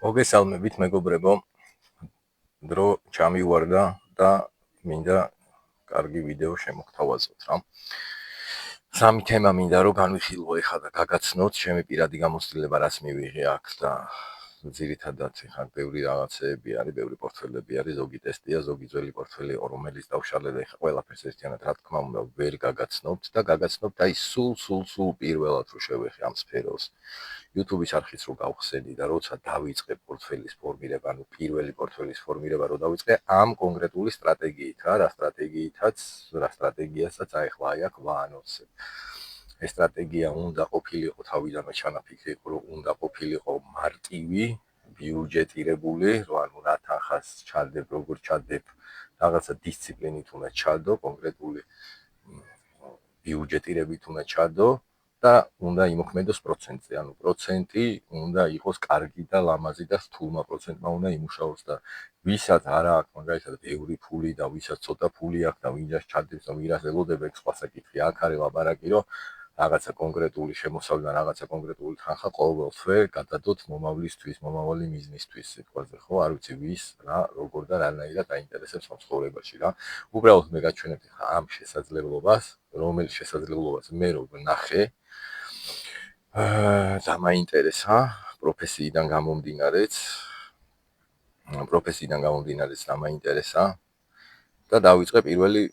მოგესალმებით მეგობრებო, დრო ჩამივარდა და მინდა კარგი ვიდეო შემოგთავაზოთ რა. სამი თემა მინდა რომ განვიხილო ეხლა და გაგაცნოთ ჩემი პირადი გამოცდილება რაც მივიღე აქ და ძირითადად ეხლა ბევრი რაღაცეები არის, ბევრი პორტფელები არის, ზოგი ტესტია, ზოგი ძველი პორტფელი იყო, რომელიც დავშალე და ეხლა ყველაფერს ერთიანად რა თქმა უნდა ვერ გაგაცნობთ და გაგაცნობთ აი სულ პირველად რო შევეხე ამ სფეროს. YouTube-ის არხიც რო გავხსენი და როცა დავიწყე პორტფელის ფორმირება, ანუ პირველი პორტფელის ფორმირება რო დავიწყე ამ კონკრეტული სტრატეგიით რა სტრატეგიასაც აი ახლა აი აქ ვაანონსებ. ეს სტრატეგია უნდა ყოფილიყო თავიდანვე ჩანაფიქრიყო, რომ უნდა ყოფილიყო მარტივი, ბიუჯეტირებული, რომ ანუ რა თანხას ჩადებ, როგორ ჩადებ, რაღაცა დისციპლინით უნდა ჩადო, კონკრეტული ბიუჯეტირებით უნდა ჩადო და უნდა იმოქმედოს პროცენტზე, ანუ პროცენტი უნდა იყოს კარგი და ლამაზი და რთულმა პროცენტმა უნდა იმუშაოს და ვისაც არა აქვს მაგალითად ბევრი ფული და ვისაც ცოტა ფული აქვს და ვინც ჩადებს და ვირას ელოდება, ეგ სხვა საკითხია. აქ არის ლაპარაკი, რომ რაღაცა კონკრეტული შემოსავლიდან რაღაცა კონკრეტული თანხა ყოველთვე გადადოთ მომავლისთვის, მომავალი მიზნისთვის, სიტყვაზე ხო, არ ვიცი ვის, რა, როგორ და რანაირად აინტერესებს ცხოვრებაში რა. უბრალოდ მე გაჩვენებთ ხა ამ შესაძლებლობას, რომელიც შესაძლებლობას მე რო ვნახე, და მაინტერესა პროფესიიდან გამომდინარეც და მაინტერესა და დავიწყე პირველი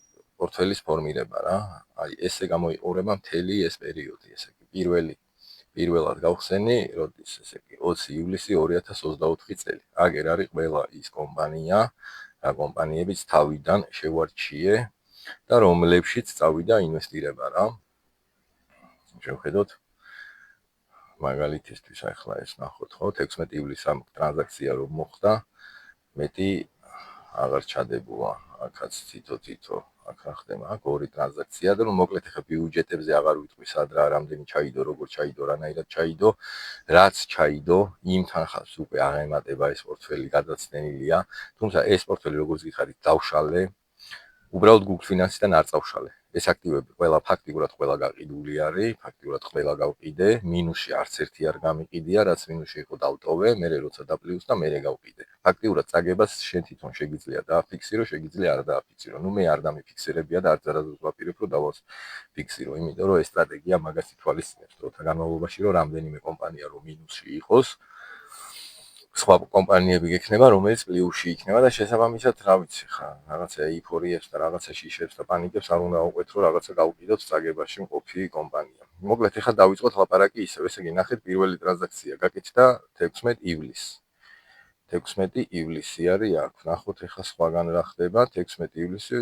პორტფელის ფორმირება რა. აი ესე გამოიყურება მთელი ეს პერიოდი, ესე იგი პირველად გავხსენი, როდის ესე იგი 20 ივლისი 2024 წელი. აგერ არის ყველა ის კომპანია, რა კომპანიებიც თავიდან შევარჩიე და რომლებშიც წავიდა ინვესტირება რა. შევხედოთ მაგალითისთვის ახლა ეს ნახოთ ხო 16 ივლისს ამ ტრანზაქცია რომ მოხდა მეტი აღარ ჩადებულა აქაც თითო აქ რა ხდება აქ ორი ტრანზაქცია და ნუ მოკლედ ახლა ბიუჯეტებზე აღარ ვიტყვი სად რა რამდენი ჩაიდო როგორ ჩაიდო რანაირად ჩაიდო რაც ჩაიდო იმ თანხას უკვე აღემატება ეს პორტფელი გადაცდენილია თუმცა ეს პორტფელი როგორც გიხარით დავშალე უბრალოდ Google Finance-დან არ წავშალე. ეს აქტივები ყველა ფაქტიურად ყველა გაყიდული არის, ფაქტიურად ყველა გავყიდე, მინუსი არც ერთი არ გამიყიდია, რაც მინუსი იყო დავტოვე, მერე როცა დაპლიუს და მერე გავყიდე. ფაქტიურად წაგებას შენ თვითონ შეგიძლია დააფიქსირო, შეგიძლია არ დააფიქსირო. ნუ მე არ დამიფიქსირებია და არც არასდროს ვაპირებ, რომ დავაფიქსირო, იმიტომ რომ ეს სტრატეგია მაგას ითვალისწინებს, დროთა განმავლობაში, რომ რამდენიმე კომპანია რომ მინუსში იყოს, სხვა კომპანიები გექნება, რომელიც პლუსში იქნება და შესაბამისად, რა ვიცი ხა, რაღაცა ეიფორიებს და რაღაცა შიშებს და პანიკებს არ უნდა აუყვეთ, რომ რაღაცა გავყიდოთ წაგებაში მყოფი კომპანია. მოკლედ, ეხლა დავიწყოთ ლაპარაკი ისევ, ესე იგი, ნახეთ პირველი ტრანზაქცია გაკეთდა 16 ივლისს. 16 ივლისი არის აქ. ნახოთ ეხლა სხვაგან რა ხდება, 16 ივლისი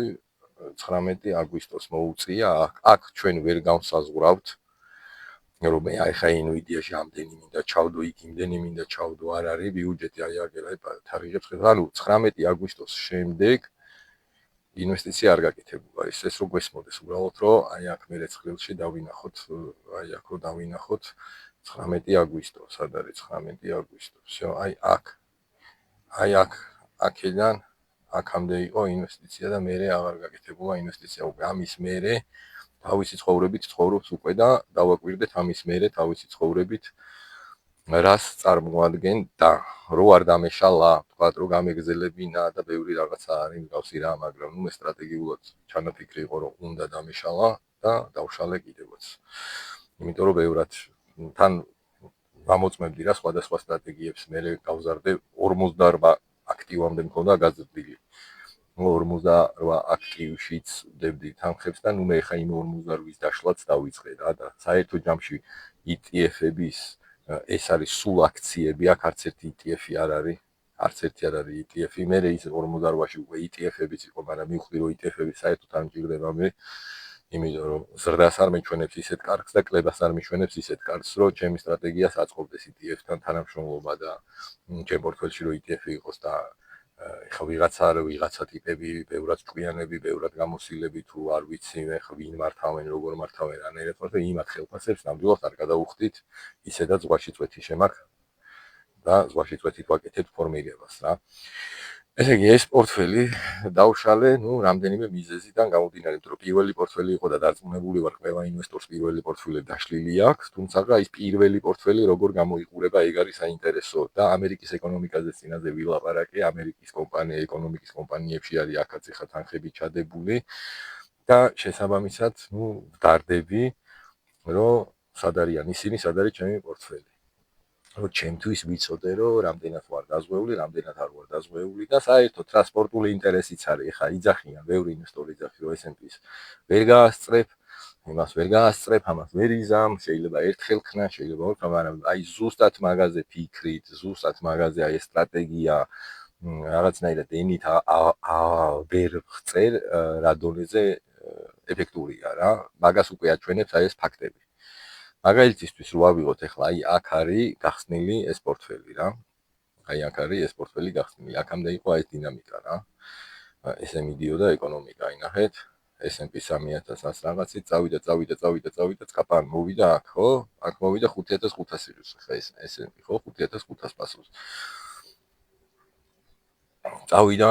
19 აგვისტოს მოუწია აქ ჩვენ ვერ გავსაზღვრავთ რომ მე აი ხა ინვიდიაში ამდენი მინდა ჩავდო, იქ იმდენი მინდა ჩავდო, არ არის ბიუჯეტი აი აგერა თარიღებს ხედავ. ანუ 19 აგვისტოს შემდეგ ინვესტიცია არ გაკეთებულა. ეს რო გვესმოდეს უბრალოდ რომ აი აქ მე რეცხილში დავინახოთ, აი აქ რო დავინახოთ 19 აგვისტო, სად არის 19 აგვისტო. всё, აი აქ აქედან აქამდე იყო ინვესტიცია და მე აღარ გაკეთებულა ინვესტიცია. უკვე ამის მერე თავისი ცხოვრებით ცხოვრობს უკვე და დავაკვირდეთ ამის მერე თავისი ცხოვრებით რას წარმოადგენდა რო არ დამეშალა თქვათ რომ გამეგზელებინა და ბევრი რაღაცა არის მსგავსი რა მაგრამ ნუ მე სტრატეგიულად ჩანაფიქრი იყო რომ უნდა დამეშალა და დავშალე კიდევაც იმიტომ რომ ბევრად თან გამოწმებდი რა სხვადასხვა სტრატეგიებს მე გავზარდე 48 აქტივამდე მქონდა გაზრდილი 48 აქტივშიც დებდი თანხებს და ნუ მე ხა იმ 48-ის დაშლაც დავიწყე რა და საერთო ჯამში ETF-ების ეს არის სულ აქციები, აქ არც ერთი ETF-ი არ არის, არც ერთი არ არის ETF-ი, მე ის 48-ში უკვე ETF-ებიც იყო, მაგრამ მივხვდი რომ ETF-ები საერთოდ არ მჭირდება მე, იმიტომ რომ ზრდას არ მეჩვენებს ისეთ კარგს და კლებას არ მიჩვენებს ისეთ კარგს, რომ ჩემი სტრატეგიას აწყობდეს ETF-თან თანამშრომლობა და ჩემ პორტფელში რომ ETF-ი იყოს და ეხლა ვიღაცა ტიპები, ბევრად ჭკვიანები, ბევრად გამოსილები თუ არ ვიცი, ეხლა ვინ მართავენ, როგორ მართავენ, რანაირად მართავენ, იმათ ხელფასებს ნამდვილად არ გადავუხდით, ისედაც ზღვაში წვეთი შემაქ და ზღვაში წვეთით ვაკეთებთ ფორმირებას რა. ესე იგი ეს პორტფელი დავშალე, რამდენიმე მიზეზიდან გამომდინარე, რომ პირველი პორტფელი იყო და დარწმუნებული ვარ, ყველა ინვესტორს პირველი პორტფელი დაშლილი აქვს, თუმცა ის პირველი პორტფელი როგორ გამოიყურება, ეგ არის საინტერესო და ამერიკის ეკონომიკაზე წინაზე ვილაპარაკე, ამერიკის ეკონომიკის კომპანიებში არის აქაც ახლა თანხები ჩადებული და შესაბამისად, ვდარდები, რომ სად არიან ისინი, სად არის ჩემი პორტფელი. რომ ჩემთვის ვიცოდე, რომ რამდენად ვარ დაზღვეული, რამდენად არ ვარ დაზღვეული და საერთოდ რა სპორტული ინტერესიც არის. ეხლა იძახიან, ბევრი ინვესტორი იძახი, რომ S&P-ს ვერ გაასწრებ, იმას ვერ გაასწრებ, ამას ვერ იზამ, შეიძლება ერთხელ ხნა, შეიძლება ორ, მაგრამ აი ზუსტად მაგაზე ფიქრით, ზუსტად მაგაზე აი ეს სტრატეგია რაღაცნაირად ენით ვერ ხწერ რა დონეზე ეფექტურია რა. მაგას უკვე აჩვენებს აი ეს ფაქტები. მაგალითისთვის რო ავიღოთ ახლა აი აქ არის გახსნილი ეს პორტფელი რა. აი აქ არის ეს პორტფელი გახსნილი. აქამდე იყო ეს დინამიკა რა. ესე მიდიოდა ეკონომიკა, აი ნახეთ. S&P 3000-ას რაღაცით წავიდა, წკაპან მოვიდა აქ, ხო? აქ მოვიდა 5500-ს ხა ეს S&P, ხო? 5500 პასუხს. წავიდა,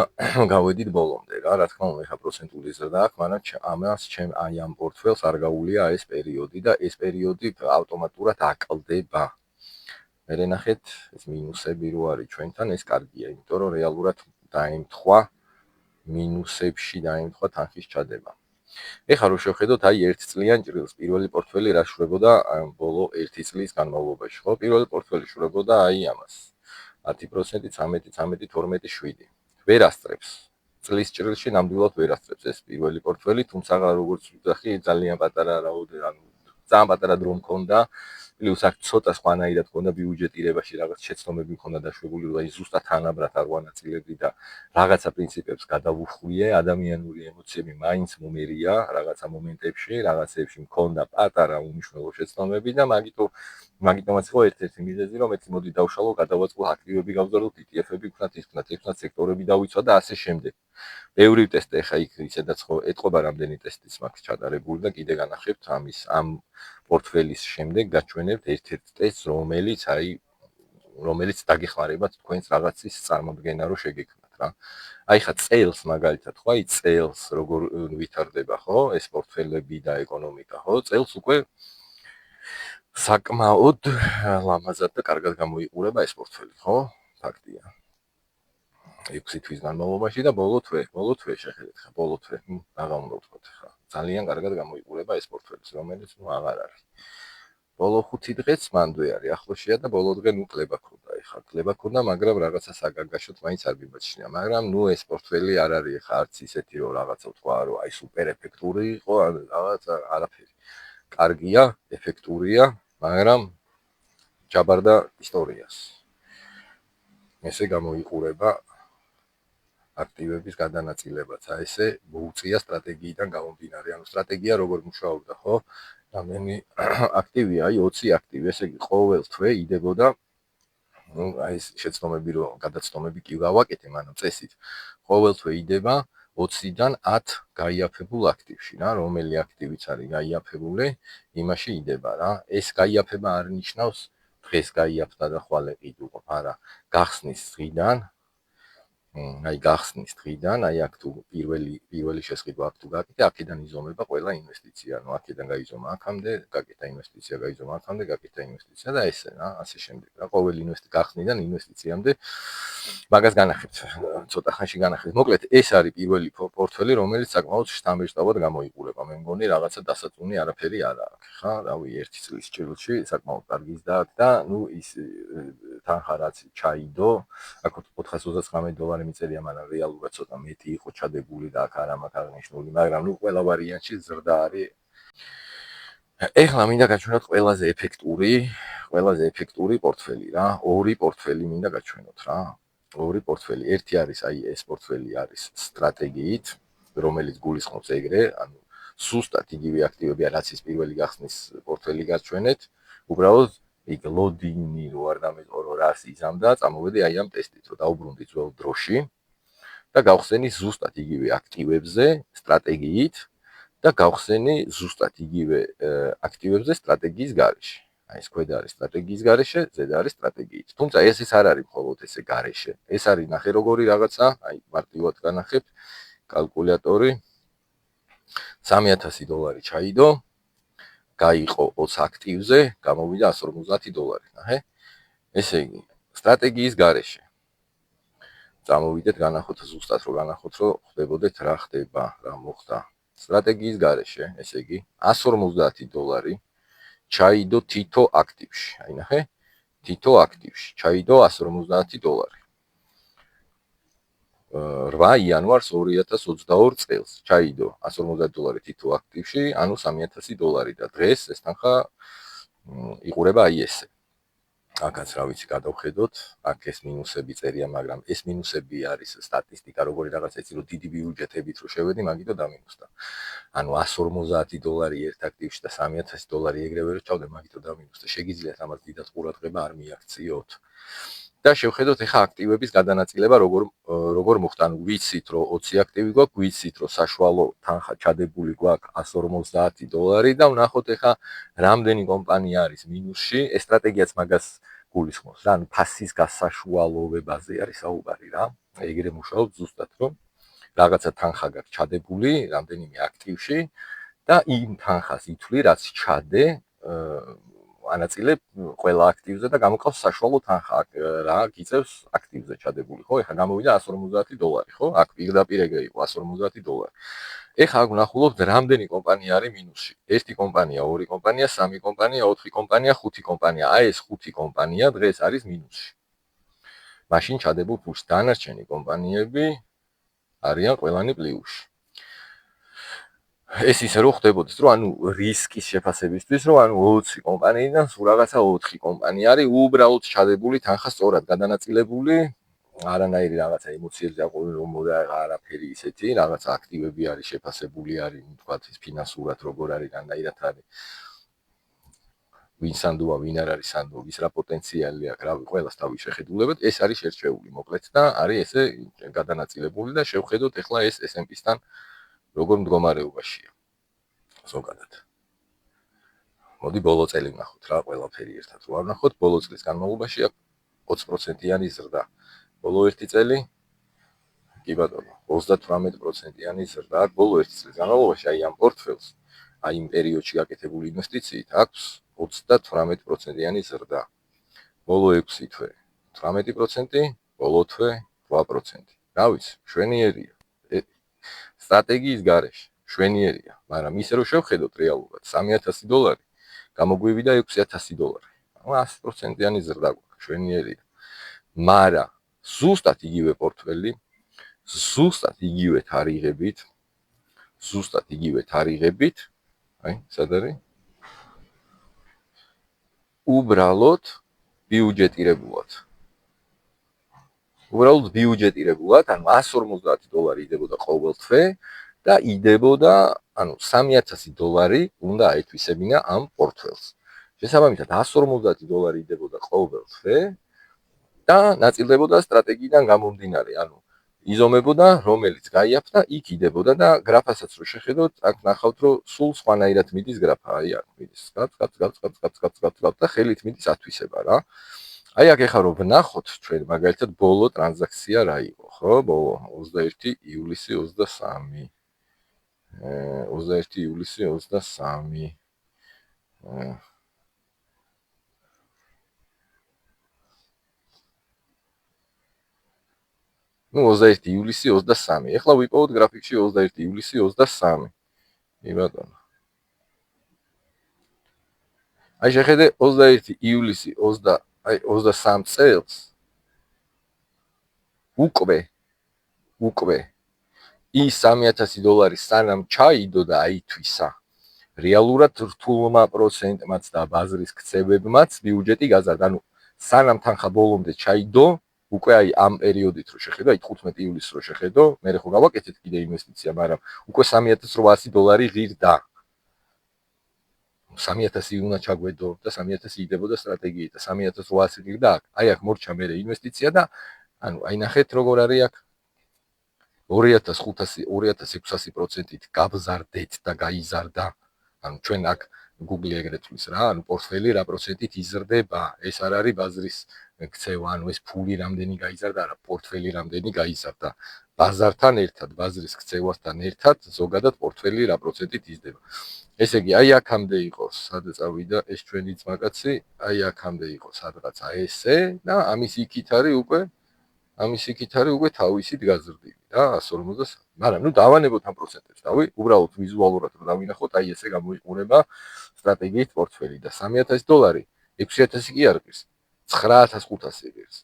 გავედით ბოლომდე რა, რა თქმა უნდა, ეხა პროცენტული ზრდა აქვს, მაგრამ ამას ჩემ აი ამ პორტფელს არ გაუვლია ეს პერიოდი და ეს პერიოდი ავტომატურად აკლდება. მე ნახეთ, ეს მინუსები რო არის ჩვენთან, ეს კარგია, იმიტომ რომ რეალურად დაემთხვა მინუსებში დაემთხვა თანხის ჩადება. ეხლა რო შევხედოთ, აი 1 წლიან ჭრილს პირველი პორტფელი რა შრებოდა ბოლო 1 წლის განმავლობაში, ხო? პირველი პორტფელი შრებოდა აი ამას. 10%, 13, 12, 7. ვერ ასწრებს. წლის ჭრილში ნამდვილად ვერ ასწრებს ეს პირველი პორტფელი, თუმცა როგორც ვიძახი, ძალიან პატარა რაოდენობა, ანუ ძალიან პატარა დრო მქონდა. პლუს აქ ცოტა სხვანაირად მქონდა ბიუჯეტირებაში რაღაც შეცდომები მქონდა დაშვებული, რომ აი ზუსტად თანაბრად არ ვანაწილებდი და რაღაცა პრინციპებს გადავუხვიე, ადამიანური ემოციები მაინც მომერია რაღაცა მომენტებში, რაღაცებში მქონდა პატარა უმნიშვნელო შეცდომები და მაგიტომაც იყო ერთ-ერთი მიზეზი, რომ მეც მოდი დავშალო, გადავაწყო აქტივები გავზარდოთ, ETF-ები ვქნათ, ის ვქნათ, სექტორები დავიცვა და ასე შემდეგ. ბევრი ტესტი ახლა იქ ისედაც ხო ეთყობა რამდენი ტესტიც მაქვს ჩატარებული და კიდე განახებთ ამ პორტფელის შემდეგ გაჩვენებთ ერთ-ერთ ტესტს, რომელიც დაგეხმარება თქვენს რაღაცის წარმოქმნა რო შეგექმნათ რა. აი ხა წელს მაგალითად ხო, აი წელს როგორ ვითარდება ხო, ეს პორტფელები და ეკონომიკა ხო, წელს უკვე საკმაოდ ლამაზად და კარგად გამოიყურება ეს პორტფელი, ხო? ფაქტია. 6 თვის განმავლობაში და ბოლო თვე შეხედეთ ხა, ბოლო თვე, რაღა უნდა ვთქვათ ხა. ძალიან კარგად გამოიყურება ეს პორტფელი, რომელიც აღარ არის. ბოლო 5 დღეც მანდვე არის, ახლოსია და ბოლო დღე კლება ქონდა, ეხა კლება ქონდა, მაგრამ რაღაცა საგანგაშოთ მაინც არ მიმაჩნია, მაგრამ ეს პორტფელი არ არის ხა არც ისეთი რომ რაღაცა ვთქვა, რომ აი სუპერ ეფექტური იყო, რაღაცა არაფერი. კარგია, ეფექტურია, მაგრამ ჯაბარდა ისტორიას. ესე გამოიყურება აქტივების გადანაწილებაც, ესე მოუწია სტრატეგიიდან გამომდინარე, ანუ სტრატეგია როგორ მუშაობდა, ხო? რამდენი აქტივია, აი 20 აქტივი, ესე იგი ყოველ თვე იდებოდა აი ეს შეცდომები რომ გადაცდომები კი გავაკეთე, მაგრამ წესით ყოველ თვე იდება 20-დან 10 გაიაფებულ აქტივში რა, რომელი აქტივიც არის გაიაფებული, იმაში იდება რა. ეს გაიაფება არ ნიშნავს დღეს გაიაფდა და ხვალ ეყიდულობ, არა, გახსნის დღიდან აი გახსნის დღიდან, აი აქ თუ პირველი შესყიდვა აქ თუ გაკეთე, აქედან იზომება ყველა ინვესტიცია, ანუ აქედან გაიზომა აქამდე, გაკეთა ინვესტიცია, გაიზომა აქამდე, გაკეთა ინვესტიცია და ესე რა, ასე შემდეგ რა, ყოველ გახსნიდან ინვესტიციამდე მაგას განახებთ, ცოტა ხანში განახებთ. მოკლედ, ეს არის პირველი პორტფელი, რომელიც საკმაოდ შთამბეჭდავად გამოიყურება. მე მგონი რაღაცა დასაწუნი არაფერი არ აქვს, ხა, რავი, 1 წლის ჭრილში საკმაოდ კარგი ზრდა და ის თანხა რაც ჩაიდო, აქ $429 მიწერია, მაგრამ რეალურად ცოტა მეტი იყო ჩადებული და აქ არ მაქვს აღნიშნული, მაგრამ ყველა ვარიანტში ზრდა არის. ეხლა მინდა გაჩვენოთ ყველაზე ეფექტური პორტფელი რა, ორი პორტფელი მინდა გაჩვენოთ რა. ორი პორტფელი, ერთი არის აი ეს პორტფელი არის სტრატეგიით, რომელიც გულისხმობს ეგრე, ანუ სუსტად იგივე აქტივებია, რაც ის პირველი გახსნის პორტფელი გაჩვენეთ, უბრალოდ იქ ლოდინი რო არ დამეწყო რას იზამდა, წამოვედი აი ამ ტესტით, რომ დაუბრუნდი ძველ დროში და გავხსენი ზუსტად იგივე აქტივებზე სტრატეგიით და გავხსენი ზუსტად იგივე აქტივებზე სტრატეგიის გარეშე. აი ეს ქვედა არის სტრატეგიის გარეშე, ზედა არის სტრატეგიით. თუმცა ეს არ არის მხოლოდ ესე გარეშე. ეს არის ნახე როგორი რაღაცა, აი მარტივად განახებ კალკულატორი $3000 ჩაიდო, გაიყო 20 აქტივზე, გამოვიდა $150. ნახე? ესე იგი, სტრატეგიის გარეშე. წამოვიდეთ განახოთ ზუსტად რომ განახოთ რომ ხდებოდეთ რა ხდება, რა მოხდა. სტრატეგიის გარეშე, ესე იგი, $150 ჩაიდო თითო აქტივში. აი ნახე? თითო აქტივში ჩაიდო $150. 8 იანვარს 2022 წელს ჩაიდო $150 თითო აქტივში, ანუ $3000 და დღეს ეს თანხა იყურება აი ესე. აქაც რა ვიცი გადავხედოთ, აქ ეს მინუსები წერია, მაგრამ ეს მინუსები არის სტატისტიკა, როგორი რაღაცა იცი რომ დიდი ბიუჯეტებით რო შევედი, მაგითო დამინუსდა. ანუ $150 ერთ აქტივში და $3000 ეგრევე რო ჩავდე, მაგითო დამინუსდა. შეგიძლიათ ამას დიდად ყურადღება არ მიაქციოთ. და შევხედოთ ახლა აქტივების გადანაწილება როგორ მოხდა. ანუ ვიცით რომ 20 აქტივი გვაქვს, ვიცით რომ საშუალო თანხა ჩადებული გვაქვს $150 და ვნახოთ ახლა რამდენი კომპანია არის მინუსში. ეს სტრატეგიაც მაგას გულისხმობს რა, ანუ ფასის გასაშუალოვებაზე არის საუბარი რა. ეგრე მუშაობთ ზუსტად რომ რაღაცა თანხა გაქვს ჩადებული რამდენიმე აქტივში და იმ თანხას ითვლი რაც ჩადე ანაწილებ ყველა აქტივზე და გამოყავს საშუალო თანხა რა გიწევს აქტივზე ჩადებული ხო? ეხლა გამოვიდა $150 ხო? აქ პირდაპირ ეგრე იყო $150. ეხლა აქ ვნახულობთ რამდენი კომპანია არის მინუსში. 1 კომპანია, 2 კომპანია, 3 კომპანია, 4 კომპანია, 5 კომპანია. აი ეს 5 კომპანია დღეს არის მინუსში. მაშინ ჩადებულ ფულს დანარჩენი კომპანიები არიან ყველანი პლუსში. ეს ისე რომ ხდებოდეს, რომ ანუ რისკის შეფასებისთვის, რომ ანუ 20 კომპანიიდან სულ რაღაცა 4 კომპანია არის უბრალოდ ჩადებული თანხა სწორად გადანაწილებული, არანაირი რაღაცა ემოციებზე აყოლი რომ არაფერი ისეთი, რაღაცა აქტივები არის შეფასებული არის, თქვათ ის ფინანსურად როგორ არის, რანაირად არის. ვინ სანდოა, ვინ არ არის სანდო, ვის რა პოტენციალი აქვს, რავი, ყველას თავი შეხედულებად, ეს არის შერჩეული მოკლედ და არის ესე გადანაწილებული და შევხედოთ ახლა ეს S&P-სთან როგორ მდგომარეობაშია ზოგადად. მოდი ბოლო წელი ვნახოთ რა, ყველაფერი ერთად რო არ ვნახოთ, ბოლო წლის განმავლობაში აქვს 20%-იანი ზრდა. ბოლო ერთი წელი კი ბატონო, 38%-იანი ზრდა აქვს ბოლო ერთი წლის განმავლობაში, აი ამ პორტფელს, აი იმ პერიოდში გაკეთებული ინვესტიციით აქვს 38%-იანი ზრდა. ბოლო 6 თვე 18%, ბოლო თვე 8%. რა ვიცი, შვენიერია. სტრატეგიის გარეშე შვენიერია, მაგრამ ისე რომ შევხედოთ რეალურად $3000 გამოგვივიდა $6000. 100%-იანი ზრდა გვაქვს, შვენიერია. მაგრამ ზუსტად იგივე პორტფელი, ზუსტად იგივე თარიღებით, აი, სად არის? უბრალოდ ბიუჯეტირებულად. ანუ $150 იდებოდა ყოველ თვე და იდებოდა, ანუ $3000 უნდა აითვისებინა ამ პორტფელს. შესაბამისად, $150 იდებოდა ყოველ თვე და ნაწილდებოდა სტრატეგიიდან გამომდინარე, ანუ იზომებოდა, რომელიც გაიაფთა, იქ იდებოდა და გრაფასაც რო შეხედოთ, აქ ნახავთ, რომ სულ სხვანაირად მიდის გრაფა, აი აქ მიდის, გაც და ხელით მიდის ათვისება რა. აი აქ ეხლა რომ ვნახოთ ჩვენ მაგალითად ბოლო ტრანზაქცია რა იყო, ხო? ბოლო 21 ივლისი 23. 21 ივლისი 23. ну 21 ივლისი 23. ეხლა ვიპოვოთ გრაფიკში 21 ივლისი 23. კი ბატონო. აი შეხედე 21 ივლისი 23 წელს უკვე ის $3000 სანამ ჩაიდო და აითვისა რეალურად რთულმა პროცენტმაც და ბაზრის ქცევებმაც ბიუჯეტი გაზარდა. ანუ სანამ თანხა ბოლომდე ჩაიდო, უკვე აი ამ პერიოდით რო შეხედო, აი 15 ივლისს რო შეხედო, მე ხო გავაკეთეთ კიდე ინვესტიცია, მაგრამ უკვე $3800 ღირდა. 3000 უნდა ჩაგვედო და 3000 იდებოდა სტრატეგიით და 3800 ღირდა. აი აქ მორჩა მე ინვესტიცია და ანუ აი ნახეთ როგორ არის აქ 2500-2600%-ით გავზარდეთ და გაიზარდა. ანუ ჩვენ აქ Google ეგრეთ თulis რა, ანუ პორტფელი რა პროცენტით იზრდება. ეს არ არის ბაზრის ქცევა, ანუ ეს ფული რამდენი გაიზარდა, არა, პორტფელი რამდენი გაიზარდა. ბაზართან ერთად, ბაზრის ქცევასთან ერთად ზოგადად პორტფელი რა პროცენტით იზრდება. ესე იგი, აი აქამდე იყო, სადაც წავიდა ეს ჩვენი ძმაკაცი, აი აქამდე იყო სადღაცა ესე და ამის იქით არის უკვე თავისით გაზრდილი რა 150. მაგრამ ნუ დავანებოთ ამ პროცენტებს, უბრალოდ ვიზუალურად რომ დავინახოთ, აი ესე გამოიყურება სტრატეგიით პორტფელი და $3,000 6,000 კი არ ღირს, 9,500 ღირს.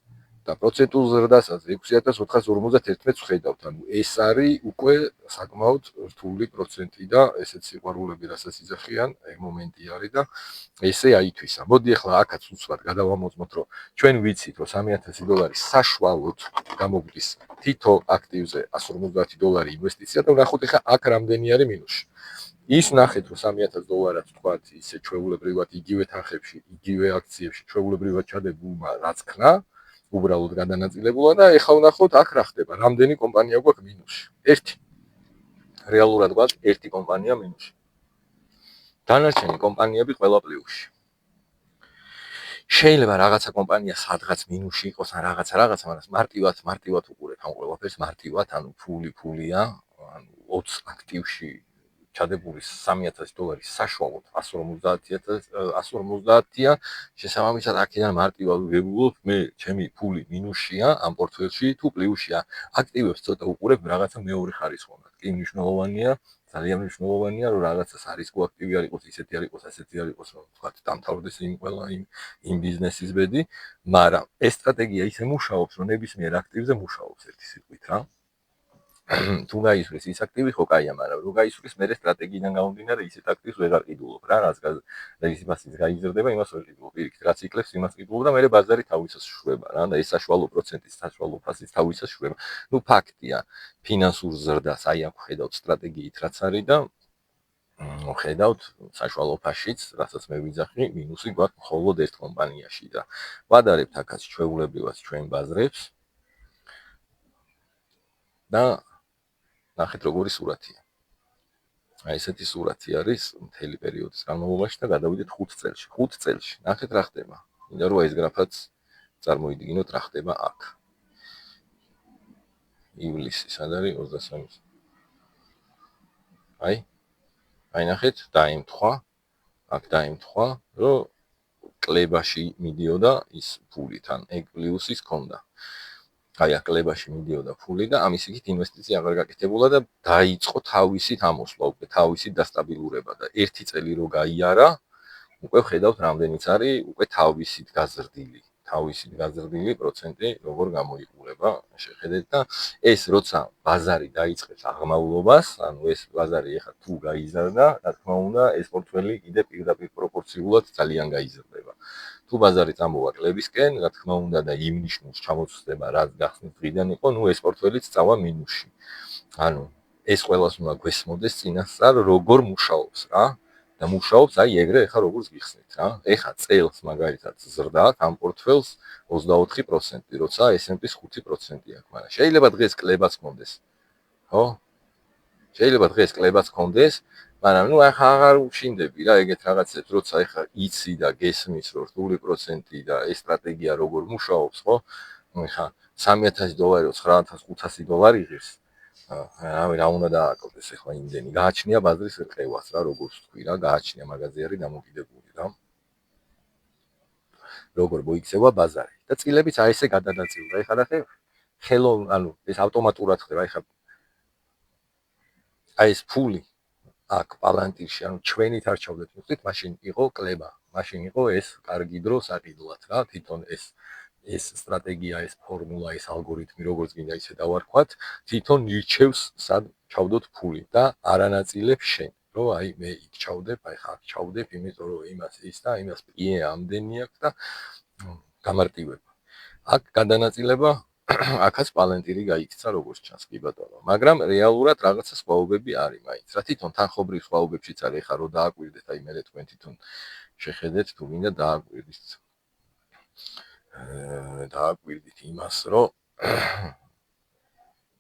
და პროცენტულ ზრდასაც 6,451-ს ვხედავთ, ანუ ეს არის უკვე საკმაოდ რთული პროცენტი და ესეც სიყვარულები, რასაც იძახიან, ეგ მომენტი არის და ესე აითვისა. მოდი ახლა აქაც უცბად გადავამოწმოთ, რომ ჩვენ ვიცით, რომ $3,000 საშუალოდ გამოგვდის თითო აქტივზე $150 ინვესტიცია და ვნახოთ ახლა აქ რამდენი არის მინუსი. ის ნახეთ, რომ $3,000-ს თქვათ, ისე ჩვეულებრივად იგივე თანხებში, იგივე აქციებში ჩვეულებრივად ჩადებულმა რაც ქნა, უბრალოდ გადანაწილებულა და ეხლა ვნახოთ აქ რა ხდება, რამდენი კომპანია გვაქვს მინუსში. ერთი. რეალურად გვაქვს ერთი კომპანია მინუსში. დანარჩენი კომპანიები ყველა პლუსში. შეიძლება რაღაცა კომპანია სადღაც მინუსში იყოს ან რაღაცა, მაგრამ მარტივად უყურებ ამ ყველაფერს, მარტივად, ანუ ფულია, ანუ 20 აქტივში ჩადებული $3,000 საშუალოდ 150-ია, შესაბამისად აქედან მარტივად ვგებულობ, მე ჩემი ფული მინუსშია ამ პორტფელში თუ პლუსშია. აქტივებს ცოტა უყურებ, რაღაცა მეორე ხარისხოვანად. კი მნიშვნელოვანია, ძალიან მნიშვნელოვანია, რომ რაღაცას არისკო აქტივი არ იყოს, ისეთი არ იყოს, ასეთი არ იყოს, რომ თქვა დამთავრდეს იმ ბიზნესის ბედი, მაგრამ ეს სტრატეგია ისე მუშაობს, რომ ნებისმიერ აქტივზე მუშაობს ერთი სიტყვით რა. თუ გაისვრის ის აქტივი ხო კაია, მაგრამ რო გაისვრის მე სტრატეგიიდან გამომდინარე ისეთ აქტივს ვეღარ ყიდულობ რა, რაც რისიბასიც გაიზრდება, იმას ვერ ყიდულობ. პირიქით, რაც იკლებს, იმას ყიდულობ და მე ბაზარი თავისას შვება რა და ეს საშუალო პროცენტის, საშუალო ფასის თავისას შვება. ნუ ფაქტია, ფინანსურ ზრდას აი აქ ხედავთ სტრატეგიით რაც არის და ხედავთ საშუალო ფასშიც, რასაც მე ვიძახი, მინუსი გვაქვს მხოლოდ ერთ კომპანიაში და ვადარებთ აქაც ჩვეულებრივად ჩვენ ბაზრებს და ნახეთ როგორი სურათია. აი ესეთი სურათი არის მთელი პერიოდის განმავლობაში და გადავიდეთ 5 წელში. 5 წელში ნახეთ რა ხდება. მინდა რომ ეს გრაფაც წარმოიდგინოთ რა ხდება აქ. ივლისი სად არის 23. აი ნახეთ, დაემთხვა, აქ დაემთხვა, რომ კლებაში მიდიოდა ის ფული თან, ეგ პლუსის ქონდა. აი აქ კლებაში მიდიოდა ფული და ამის იქით ინვესტიცია აღარ გაკეთებულა და დაიწყო თავისით ამოსვლა, უკვე თავისით დასტაბილურება და ერთი წელი რო გაიარა, უკვე ხედავთ რამდენიც არის უკვე თავისით გაზრდილი პროცენტი როგორ გამოიყურება, შეხედეთ და ეს როცა ბაზარი დაიწყებს აღმავლობას, ანუ ეს ბაზარი ახლა თუ გაიზარდა, რა თქმა უნდა, ეს პორტფელი კიდე პირდაპირ პროპორციულად ძალიან გაიზრდება. თუ ბაზარი წამოვა კლებისკენ, რა თქმა უნდა და იმ ნიშნულს ჩამოწდება, რაც გახსნის დღიდან იყო, ნუ ეს პორტფელიც წავა მინუსში. ანუ ეს ყველას უნდა გვესმოდეს წინასწარ როგორ მუშაობს რა და მუშაობს აი ეგრე ეხა როგორც გიხსნით რა. ეხა წელს მაგალითად ზრდა ამ პორტფელს 24%, როცა S&P-ს 5% აქვს, მაგრამ შეიძლება დღეს კლებაც გქონდეს. ხო? შეიძლება დღეს კლებაც გქონდეს, მაგრამ ნუ ახლა აღარ უშინდები რა ეგეთ რაღაცებს, როცა ეხა იცი და გესმის რომ რთული პროცენტი და ეს სტრატეგია როგორ მუშაობს, ხო? ნუ ეხა $3,000 $9,500 ღირს. რა უნდა დააკლდეს ახლა იმდენი. გააჩნია ბაზრის რყევას რა, როგორც თქვი რა, გააჩნია მაგაზე არის დამოკიდებული რა. როგორ მოიქცევა ბაზარი და წილებიც აი ესე გადადაწილდა. ეხლა ნახე, ანუ ეს ავტომატურად ხდება, ეხლა აი ეს ფული აქ პალანტირში, ანუ ჩვენით არ ჩავდეთ მოვხდით, მაშინ იყო კლება, მაშინ იყო ეს კარგი დრო საყიდლად რა, თვითონ ეს სტრატეგია, ეს ფორმულა, ეს ალგორითმი, როგორც გინდა ისე დავარქვათ, თვითონ ირჩევს სად ჩავდოთ ფული და არანაწილებს შენ, რომ აი მე იქ ჩავდებ, აი ხა აქ ჩავდებ, იმიტომ რომ იმას ის და იმას პიე ამდენი აქვს და გამარტივება. აქ გადანაწილება აქაც პალანტირი გაიქცა როგორც ჩანს კი ბატონო, მაგრამ რეალურად რაღაცა სხვაობები არის მაინც. რა თვითონ თანხობრივ სხვაობებშიც არის, ხა რომ დააკვირდეთ, აი მე თქვენ თვითონ შეხედეთ თუ მინდა დააკვირდით იმას, რომ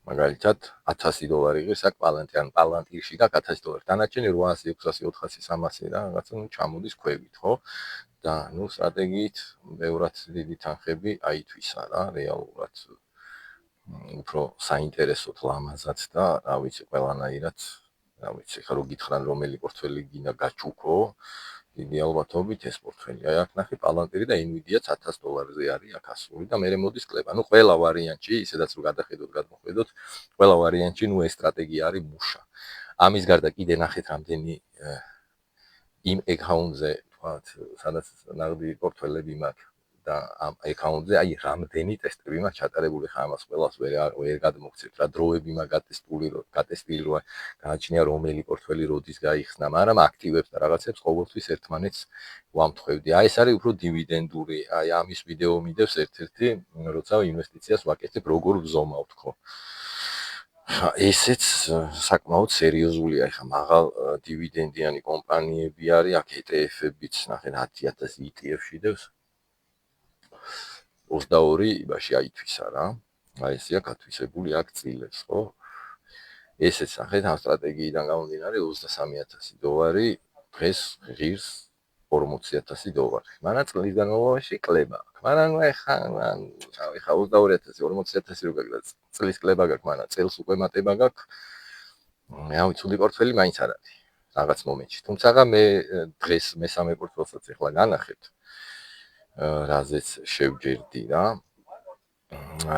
მაგალითად $1000 ღირს აქ პალანტი, ან პალანტირში გაქვს $1000. დანარჩენი 800, 600, 400, 300 და რაღაცა ჩამოდის ქვევით, ხო? და სტრატეგიით ბევრად დიდი თანხები აითვისა რა, რეალურად უფრო საინტერესოდ ლამაზად და რა ვიცი, ყველანაირად, რა ვიცი, ხა რო გითხრან რომელი პორტფელი გინდა გაჩუქო, დიდი ალბათობით ეს პორტფელი. აი აქ ნახე პალანტირი და Nvidia-ც $1000-ზე არის აქ ასული და მე მოდის კლება. ყველა ვარიანტი, ისედაც რო გადახედოთ, გადმოხედოთ, ყველა ვარიანტი ეს სტრატეგია არის მუშა. ამის გარდა კიდე ნახეთ რამდენი იმ აკაუნტზე, თქვათ, სადაც ნაღდი პორტფელები მაქვს და ამ აკაუნტზე აი რამდენი ტესტები მაქვს ჩატარებული, ხა ამას ყველას ვერ გადმოგცეთ რა, დროები მაქვს გატესტილი, რომ გააჩნია რომელი პორტფელი როდის გაიხსნა, მაგრამ აქტივებს და რაღაცებს ყოველთვის ერთმანეთს ვამთხვევდი. აი ეს არის უფრო დივიდენდური, აი ამის ვიდეო მიდევს ერთ-ერთი, როცა ინვესტიციას ვაკეთებ, როგორ ვზომავთ, ხო? ესეც საკმაოდ სერიოზულია, ეხა მაღალ დივიდენდიანი კომპანიები არის, აქ ETF-ებიც ნახეთ 10000 ETF-ში დევს. 22 იბაში აითვისა რა. აი ესეა გათვისებული აქ წილებს, ხო? ესეც ნახეთ ამ სტრატეგიიდან გამომდინარე $23000 დღეს ღირს $40000. მაგრამ წლის განმავლობაში კლება აქვს. მაგრამ ეხა 22000, 40000 რო გაქვს წლის კლება გაქვს, მაგრამ წელს უკვე მატება გაქვს. რა ვიცი, ცუდი პორტფელი მაინც არ არის რაღაც მომენტში. თუმცა მე დღეს მესამე პორტფელსაც ეხლა განახეთ. რაზეც შევჯერდი რა.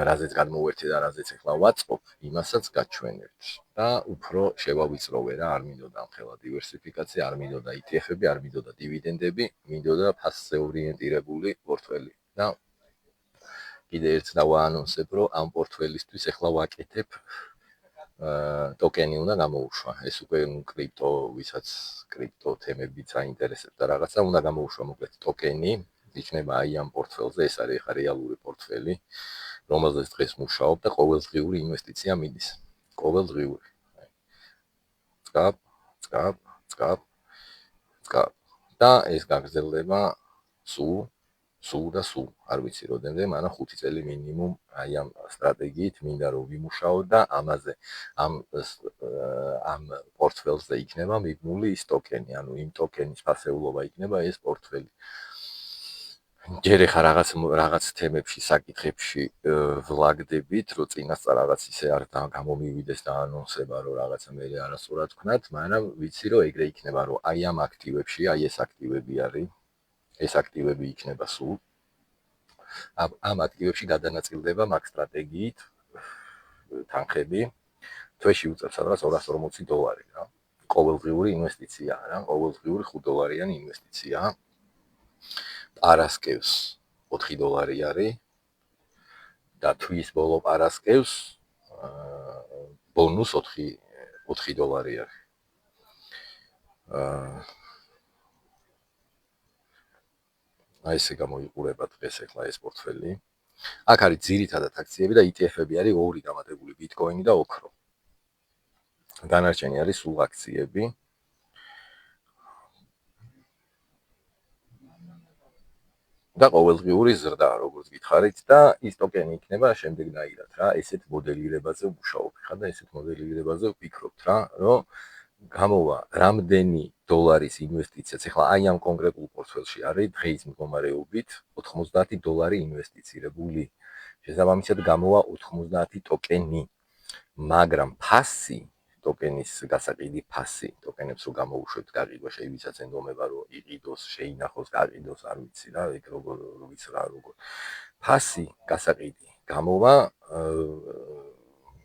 რაზეც გადმოვერთე და რაზეც ეხლა ვაწყობ, იმასაც გაჩვენებთ და უფრო შევავიწროვე რა, არ მინდოდა ამხელა დივერსიფიკაცია, არ მინდოდა ETF-ები, არ მინდოდა დივიდენდები, მინდოდა ფასზე ორიენტირებული პორტფელი. და კიდე ერთ დავაანონსებ, რომ ამ პორტფელისთვის ეხლა ვაკეთებ ტოკენი უნდა გამოუშვა. ეს უკვე კრიპტო, ვისაც კრიპტო თემებიც აინტერესებს და რაღაცა უნდა გამოუშვა მოკლედ ტოკენი. იქნება აი ამ პორტფელზე, ეს არის ხა რეალური პორტფელი, რომელზეც დღეს მუშაობ და ყოველდღიური ინვესტიცია მიდის. ყოველდღიური. წკაპ. და ეს გაგრძელდება სულ და სულ. არ ვიცი რამდენზე, მაგრამ 5 წელი მინიმუმ აი ამ სტრატეგიით მინდა რომ ვიმუშაო და ამაზე ამ პორტფელზე იქნება მიბნული ის ტოკენი, ანუ იმ ტოკენის ფასეულობა იქნება ეს პორტფელი. ჯერ ხა რაღაც თემებში, საკითხებში ვლაგდებით, რომ წინასწარ რაღაც ისე არ გამომივიდეს და ანონსება, რომ რაღაცა მე არასწორად ვქნათ, მაგრამ ვიცი რომ ეგრე იქნება, რომ აი ამ აქტივებში, აი ეს აქტივები არის, ეს აქტივები იქნება სულ. ამ აქტივებში გადანაწილდება მაგ სტრატეგიით თანხები, თვეში უწევს სადღაც $240 რა. ყოველდღიური ინვესტიციაა რა, ყოველდღიური $5 ინვესტიციაა. პარასკევს $4 არის და თვის ბოლო პარასკევს ბონუს $4 არის. აი ესე გამოიყურება დღეს ეხლა ეს პორტფელი. აქ არის ძირითადად აქციები და ETF-ები არის ორი დამატებული ბიტკოინი და ოქრო. დანარჩენი არის სულ აქციები. და ყოველდღიური ზრდა, როგორც გითხარით და ის ტოკენი იქნება შემდეგნაირად რა, ესეთ მოდელირებაზე ვმუშაობ ხა და ესეთ მოდელირებაზე ვფიქრობთ რა, რომ გამოვა რამდენი დოლარის ინვესტიციაც ეხლა აი ამ კონკრეტულ პორტფელში არის დღის მდგომარეობით $90 ინვესტიცირებული. შესაბამისად გამოვა 90 ტოკენი. მაგრამ ფასი ტოკენის გასაყიდი ფასი, ტოკენებს რო გამოუშვებთ გაყიდვა, შეიძლება ეცენდომება რომ იყიდოს, შეინახოს, გაყიდოს, არ ვიცი რა, ეგ როგორ ვიცი რა როგორ. ფასი გასაყიდი გამოვა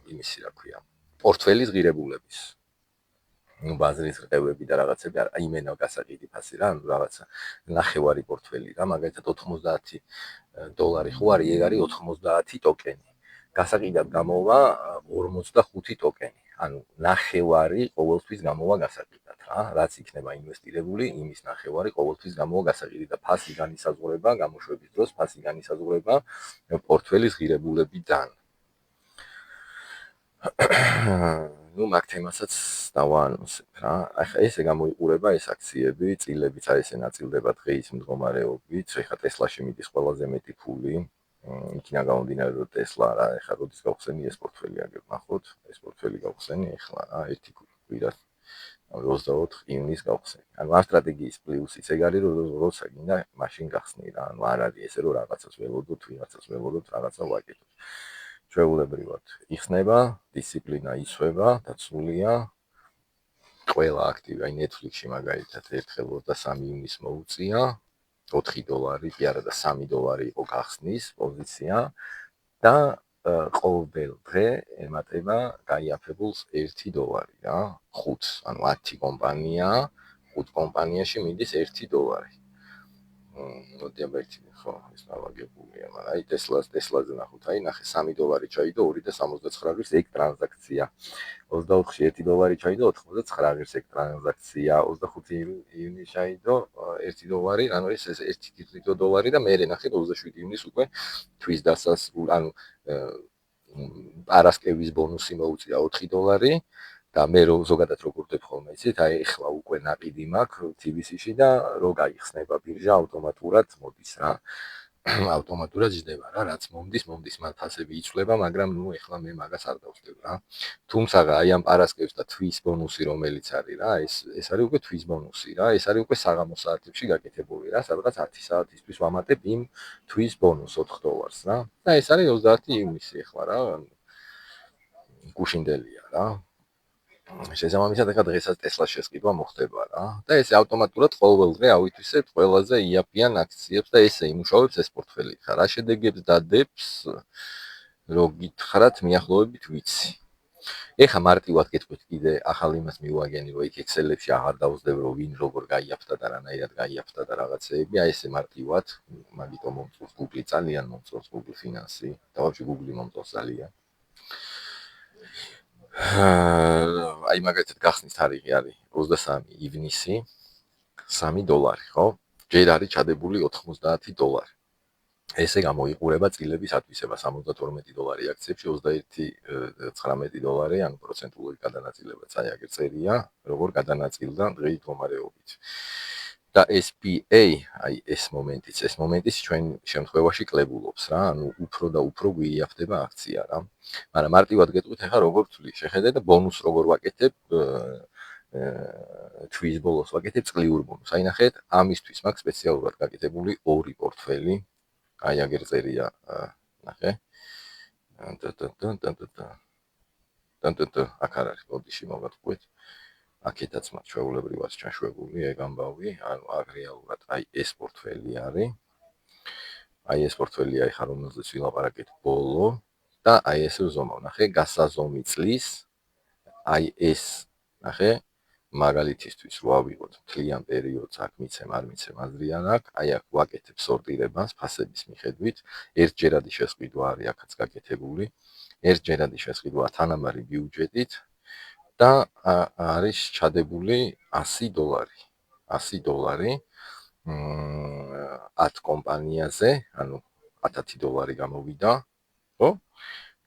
იმისი რა ქვია, პორტფელის ღირებულების. ბაზრის რყევები და რაღაცები არ იმენა გასაყიდი ფასი რა, ანუ რაღაცა ნახევარი პორტფელი რა, მაგალითად $90 ხო არის, ეგ არის 90 ტოკენი. გასაყიდად გამოვა 45 ტოკენი. ანუ ნახევარი ყოველთვის გამოვა გასაყიდად რა, რაც იქნება ინვესტირებული, იმის ნახევარი ყოველთვის გამოვა გასაყიდად და ფასი განისაზღვრება, გამოშვების დროს ფასი განისაზღვრება პორტფელის ღირებულებიდან. მაგ თემასაც დავაანონსებ რა. ახლა ესე გამოიყურება ეს აქციები, წილებიც აი ესე ნაწილდება დღის მდგომარეობით, ეხლა ტესლაში მიდის ყველაზე მეტი ფული. იქიდან გამომდინარე რომ Tesla რა ეხლა როდის გავხსენი ეს პორტფელი აგერ ნახოთ ეს პორტფელი გავხსენი ეხლა რა ერთი კვირას 24 ივნისს გავხსენი. ანუ ამ სტრატეგიის პლუსიც ეგ არის რომ როცა გინდა მაშინ გახსნი რა. ანუ არ არის ესე რომ რაღაცას ველოდოთ, ვიღაცას ველოდოთ, რაღაცა ვაკეთოთ. ჩვეულებრივად იხსნება, დისციპლინა იცვება, დაცულია. ყველა აქტივი, აი Netflix-ში მაგალითად ერთხელ 23 ივნისს მოუწია $4 კი არა და $3 იყო გახსნის პოზიცია და ყოველ დღე ემატება გაიაფებულს $1 რა, 5, ანუ 10 კომპანია, 5 კომპანიაში მიდის $1. მოდი აბერტი ხო, ეს გავაგებულია, მაგრამ აი Tesla-ზე ნახოთ, აი ნახე $3 ჩაიდო 2.69 ღირს ეგ ტრანზაქცია. 24-ში $1 ჩაიდო 99 ღირს ეგ ტრანზაქცია. 25 ივნისში ჩაიდო $1, ანუ ეს $1 და მე ნახე 27 ივნისს უკვე თვის დასასრულ, ანუ პარასკევის ბონუსი მოუწია $4 და მე ზოგადად როგორ ვდებ ხოლმე იცით, აი ეხლა უკვე ნაყიდი მაქვს TBC-ში და რო გაიხსნება ბირჟა ავტომატურად მოდის რა. ავტომატურად ჯდება რა, რაც მომდის, მან თასები იცვლება, მაგრამ ნუ ეხლა მე მაგას არ დავხდებ რა. თუმცა აი ამ პარასკევს და თვის ბონუსი რომელიც არის რა, ეს არის უკვე თვის ბონუსი რა, ეს არის უკვე საღამო საათებში გაკეთებული რა, სადღაც 10 საათისთვის ვამატებ იმ თვის ბონუს $4 რა. და ეს არის 30 ივნისი ეხლა რა. გუშინდელია რა. შესაბამისად ახლა დღესაც Tesla შესყიდვა მოხდება რა. და ეს ავტომატურად ყოველ დღე ავითვისებთ ყველაზე იაპიან აქციებს და ესე იმუშავებს ეს პორტფელი. ხა რა შედეგებს დადებს? რო გითხრათ, მიახლოებით ვიცი. ეხა მარტივად გეტყვით კიდე ახალ იმას მივაგენი, რომ იქ Excel-ებში აღარ დავსდებ, რომ ვინ როგორ გაიაფთა და რანაირად გაიაფთა და რაღაცეები, აი ესე მარტივად, მაგიტომ მომწონს Google ძალიან მომწონს Google Finance და ვაფშე Google მომწონს ძალიან. აი მაგალითად გახსნის თარიღი არის 23 ივნისი, $3, ხო? ჯერ არის ჩადებული $90. ესე გამოიყურება წილების ათვისება $72 აქციებში, $21.19, ანუ პროცენტული გადანაწილება წაიაგერ წერია, როგორ გადანაწილდა დღის მდგომარეობით. და SPA, აი ეს მომენტიც ჩვენ შემთხვევაში კლებულობს რა, ანუ უფრო და უფრო გვიაფდება აქცია რა. მაგრამ მარტივად გეტყვით ახლა როგორ ვთვლი, შეხედეთ და ბონუს როგორ ვაკეთებ, თვის ბოლოს ვაკეთებ წლიურ ბონუსს. აი ნახეთ, ამისთვის მაქვს სპეციალურად გაკეთებული ორი პორტფელი. აი აგერ წერია, ნახე. აქ არ არის, ბოდიში მოგატყვით. აქეთაც მათ ჩვეულებრივად ჩაშვებული, ეგ ამბავი, ანუ რეალურად აი ეს პორტფელი არის. აი ეს პორტფელია ეხა რომელზეც ვილაპარაკეთ ბოლო და აი ეს ზომა, ნახე, გასაზომი წლის. აი ეს, ნახე, მაგალითისთვის რო ავიღოთ მთლიან პერიოდს, აქ მიცემ, არ მიცემ, აზრი არ აქვს, აი აქ ვაკეთებ სორტირებას ფასების მიხედვით, ერთჯერადი შესყიდვა არის აქაც გაკეთებული, ერთჯერადი შესყიდვა თანაბარი ბიუჯეტით და არის ჩადებული $100, $100 10 კომპანიაზე, ანუ $1000 გამოვიდა, ხო?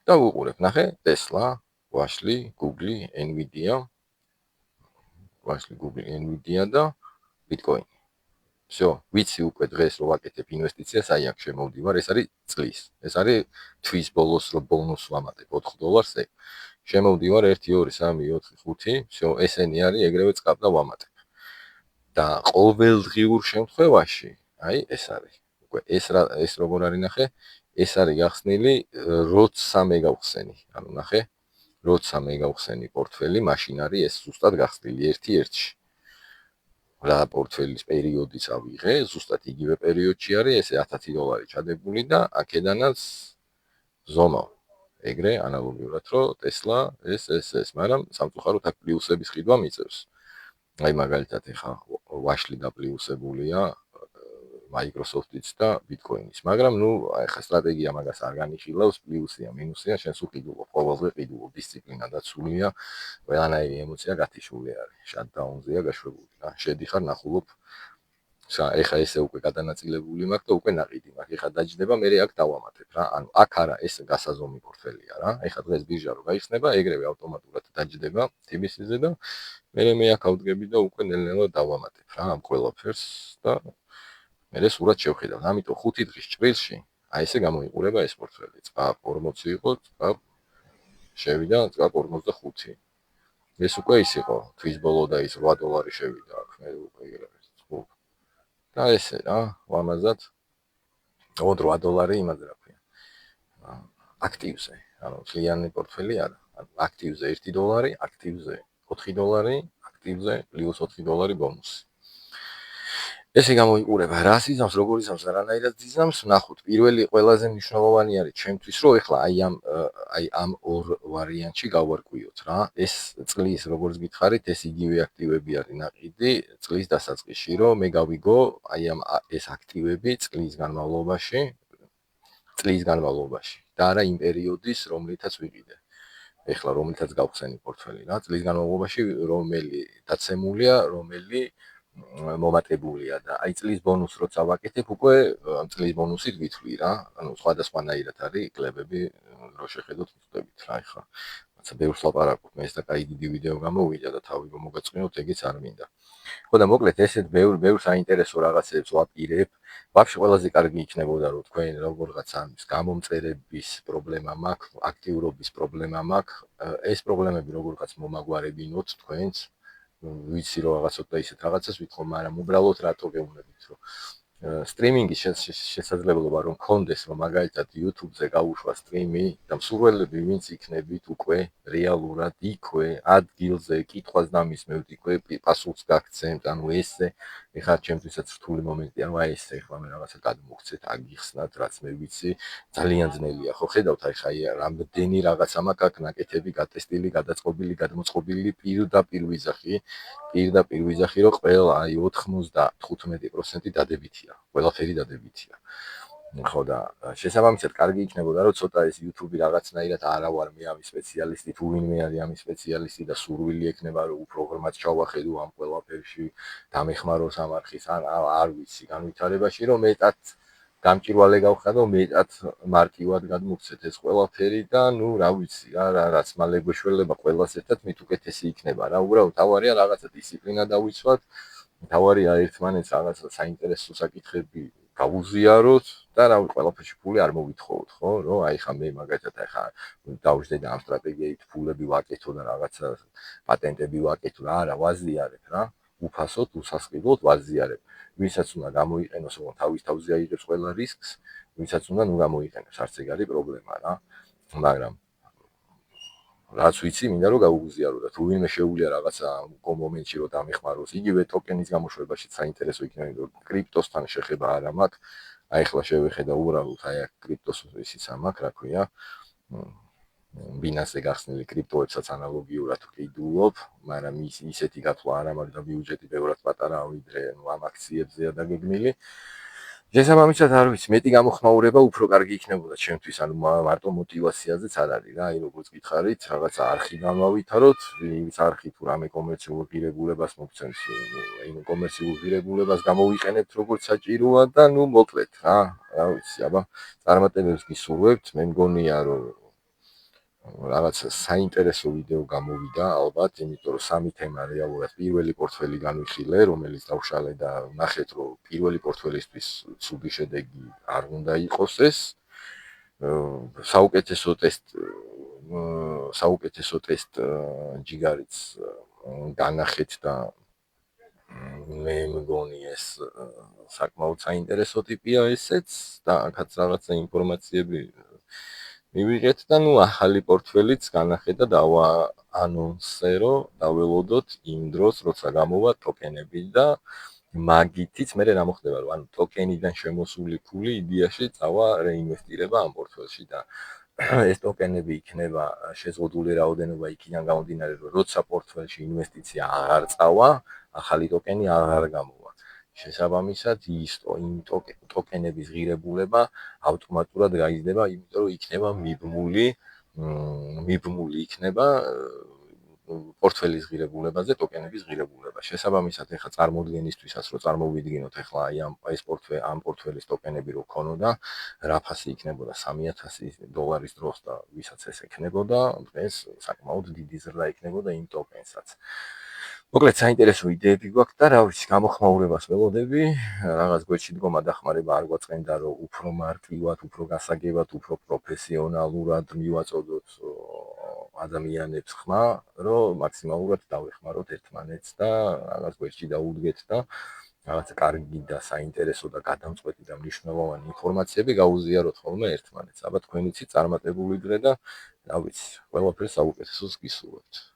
და ვუყურებ, ნახე, Tesla, Washley, Google, Nvidia და Bitcoin. всё, ვიცი უკვე დღეს რო ვაკეთებ ინვესტიციას, აი აქ შემოვდივარ, ეს არის წლის. ეს არის თვის ბოლოს რო ბონუს ვამატებ $4-ს ეგ. შემოვდივარ 1 2 3 4 5, всё, ესენი არის, ეგრევე წკაპ და ვამატებ. და ყოველდღიურ შემთხვევაში, აი ეს არის. უკვე ეს როგორ არის ნახე, ეს არის გახსნილი, როცა მე გავხსენი. ანუ ნახე, როცა მე გავხსენი პორტფელი, მაშინ არის ეს ზუსტად გახსნილი ერთ-ერთში. რა პორტფელის პერიოდიც ავიღე, ზუსტად იგივე პერიოდში არის ესე $1000 ჩადებული და აქედანაც ზომა. ეგრე ანალოგიურად რომ Tesla ეს, მაგრამ სამწუხაროდ აქ პლუსების ყიდვა მიწევს. აი მაგალითად ეხა Washley დაპლუსებულია Microsoft-იც და Bitcoin-ის, მაგრამ ნუ ეხა სტრატეგია მაგას არ განიხილავს, პლუსია, მინუსია, შენს უყიდულობ, ყოველდღე ყიდულობ, დისციპლინა დაცულია, ყველანაირი ემოცია გათიშული არის, შატდაუნზეა გაშვებული რა, შედიხარ ნახულობ. ეხა ესე უკვე გადანაწილებული მაქვს და უკვე ნაყიდი მაქვს, ეხა დაჯდება, მე აქ დავამატებ რა, ანუ აქ არა, ეს გასაზომი პორტფელია რა, ეხა დღეს ბირჟა რო გაიხსნება, ეგრევე ავტომატურად დაჯდება TBC-ზე და მე აქ ავდგები და უკვე ნელ-ნელა დავამატებ რა ამ ყველაფერს და მე სურათ შევხედავ. ამიტომ 5 დღის ჭრილში აი ესე გამოიყურება ეს პორტფელი. წააპ 40 იყო, წააპ შევიდა, წააპ 45. ეს უკვე ის იყო, თვის ბოლო და ის $8 შევიდა აქ, მე უკვე ხო. და ესე რა, ლამაზად. ოღონდ $8 იმაზე რა ქვია. აქტივზე, ანუ ძალიანი პორტფელი არა. აქტივზე $1, აქტივზე $4, აქტივზე პლუს $4 ბონუსი. ესე გამოიყურება, რა იზამს, როგორ იზამს, არანაირად იზამს, ნახოთ. პირველი ყველაზე მნიშვნელოვანი არის ჩემთვის, რომ ეხლა აი ამ ორ ვარიანტში გავარკვიოთ რა. ეს წლის, როგორც გითხარით, ეს იგივე აქტივები არის ნაყიდი წლის დასაწყისში, რომ მე გავიგო აი ეს აქტივები წლის განმავლობაში და არა იმ პერიოდის, რომლითაც ვიყიდე. ეხლა რომლითაც გავხსენი პორტფელი რა, წლის განმავლობაში რომელი დაცემულია, რომელი მომატებულია და აი წლის ბონუსს როცა ვაკეთებ, უკვე წლის ბონუსით ვითვლი რა. ანუ სხვადასხვანაირად არის კლებები, რო შეხედოთ ვხვდებით რა ეხლა. რაცა ბევრს ლაპარაკობ, მე ეს და კაი დიდი ვიდეო გამოვიდა და თავი მოგაწყინოთ, ეგეც არ მინდა. ხო და მოკლედ ესეთ ბევრ საინტერესო რაღაცებს ვაპირებ. ვაფშე ყველაზე კარგი იქნებოდა რომ თქვენ როგორღაცა გამომწერების პრობლემა მაქვს, აქტიურობის პრობლემა მაქვს, ეს პრობლემები როგორღაც მომაგვარებინოთ თქვენს. ვიცი რომ რაღაც ცოტა ისეთ რაღაცას ვითხოვ, მაგრამ უბრალოდ რატო გეუბნებით რომ სტრიმინგის შესაძლებლობა რომ გქონდეს, რომ მაგალითად YouTube-ზე გავუშვა სტრიმი და მსურველები ვინც იქნებით უკვე რეალურად იქვე ადგილზე კითხვას დამისმევთ იქვე პასუხს გაგცემთ, ანუ ესე ეხლა ჩემთვისაც რთული მომენტია, რომ აი ესე ეხლა მე რაღაცა გადმოგცეთ, აგიხსნათ, რაც მე ვიცი, ძალიან ძნელია, ხო ხედავთ აი ხა რამდენი რაღაცა მაქვს აქ ნაკეთები, გატესტილი, გადაწყობილი, გადმოწყობილი პირდაპირ ვიზახი, რომ ყველა აი 95% დადებითია, ყველაფერი დადებითია. ხო და შესაბამისად კარგი იქნებოდა რომ ცოტა ეს YouTube რაღაცნაირად არა ვარ მე ამის სპეციალისტი, თუ ვინმე არის ამის სპეციალისტი და სურვილი ექნება რომ უფრო ღრმად ჩავახედო ამ ყველაფერში, დამეხმაროს ამ არხის, არ ვიცი, განვითარებაში რომ მეტად გამჭირვალე გავხადო, მეტად მარტივად გადმოგცეთ ეს ყველაფერი და ნუ რა ვიცი რა რაც მალე გვეშველება ყველას ერთად მით უკეთესი იქნება რა. უბრალოდ თავარია რაღაცა დისციპლინა დავიცვათ, თავარია ერთმანეთს რაღაცა საინტერესო საკითხები გავუზიაროთ და რა ყველაფერში ფული არ მოვითხოვოთ, ხო? რომ აი ხა მე მაგალითად აი ხა დავждე და ამ სტრატეგიით ფულები ვაკეთო და რაღაცა პატენტები ვაკეთო რა, არა ვაზიარებ რა. უფასოდ, უსასყიდლოდ ვაზიარებ. ვისაც უნდა გამოიყენოს, ოღონდ თავის თავზე აიღებს ყველა რისკს, ვისაც უნდა ნუ გამოიყენოს, არც ეგ არის პრობლემა რა. მაგრამ რაც ვიცი, მინდა რომ გაუგზიარო და თუ ვინმე შეუძლია რაღაცა მომენტში რომ დამეხმაროს, იგივე ტოკენის გამოშვებაში საინტერესო იქნება, რომ კრიპტოსთან შეხება არ მაქვს. აი ახლა შევეხედა უბრალოდ აი აქ კრიპტოს ისიც მაქვს, რა ქვია. ბინანსზე გახსნილი კრიპტოებსაც ანალოგიურად ვყიდულობ, მაგრამ ისეთი გათვლა არ მაქვს და ბიუჯეტი ბევრად პატარაა ვიდრე ამ აქციებზეა დაგეგმილი. შესაბამისად არ ვიცი, მეტი გამოხმაურება უფრო კარგი იქნებოდა ჩემთვის, ანუ მარტო мотиваციაზეც არ არის რა, აი როგორც გითხარით, რაღაცა არხი განავითაროთ, ის არხი თუ რამე კომერციულ ღირებულებას მოგცემს, აი კომერციულ ღირებულებას გამოვიყენებთ როგორც საჭიროა და ნუ მოკლედ რა, რა ვიცი, აბა წარმატებებს გისურვებთ, მე მგონია რომ რაღაც საინტერესო ვიდეო გამოვიდა ალბათ, იმიტომ რომ სამი თემა რეალურად პირველი პორტფელი განვიხილე, რომელიც დავშალე და ნახეთ რომ პირველი პორტფელისთვის ცუდი შედეგი არ უნდა იყოს ეს. საუკეთესო ტესტ ჯიგარიც განახეთ და მე მგონი ეს საკმაოდ საინტერესო ტიპია ესეც და აქაც რაღაცა ინფორმაციები მივიღეთ და ნუ ახალი პორტფელიც განახეთ და დავაანონსერო, დაველოდოთ იმ დროს, როცა გამოვა ტოკენები და მაგითიც მე რა მოხდება, რომ ანუ ტოკენიდან შემოსული ფული იდეაში წავა რეინვესტირება ამ პორტფელში და ეს ტოკენები იქნება შეზღუდული რაოდენობა იქიდან გამომდინარე, რომ როცა პორტფელში ინვესტიცია აღარ წავა, ახალი ტოკენი აღარ გამოვა. შესაბამისად, იმ ტოკენების ღირებულება ავტომატურად გაიზრდება, იმიტომ რომ იქნება მიბმული იქნება პორტფელის ღირებულებაზე ტოკენების ღირებულება. შესაბამისად, ეხლა წარმოდგენისთვისაც რომ წარმოვიდგინოთ ეხლა აი ამ პორტფელის ტოკენები რო ქონოდა, რა ფასი იქნებოდა $3000 დროს და ვისაც ეს ექნებოდა, ეს საკმაოდ დიდი ზრდა იქნებოდა იმ ტოკენსაც. მოკლედ საინტერესო იდეები გვაქვს და რა ვიცი, გამოხმაურებას ველოდები, რაღაც გვერდში დგომა დახმარება არ გვაწყენდა, რომ უფრო მარტივად, უფრო გასაგებად, უფრო პროფესიონალურად მივაწოდოთ ადამიანებს ხმა, რომ მაქსიმალურად დავეხმაროთ ერთმანეთს და რაღაც გვერდში დაუდგეთ და რაღაცა კარგი და საინტერესო და გადამწყვეტი და მნიშვნელოვანი ინფორმაციები გაუზიაროთ ხოლმე ერთმანეთს. აბა თქვენიცი წარმატებული დღე და რა ვიცი, ყველაფერს საუკეთესოს გისურვებთ.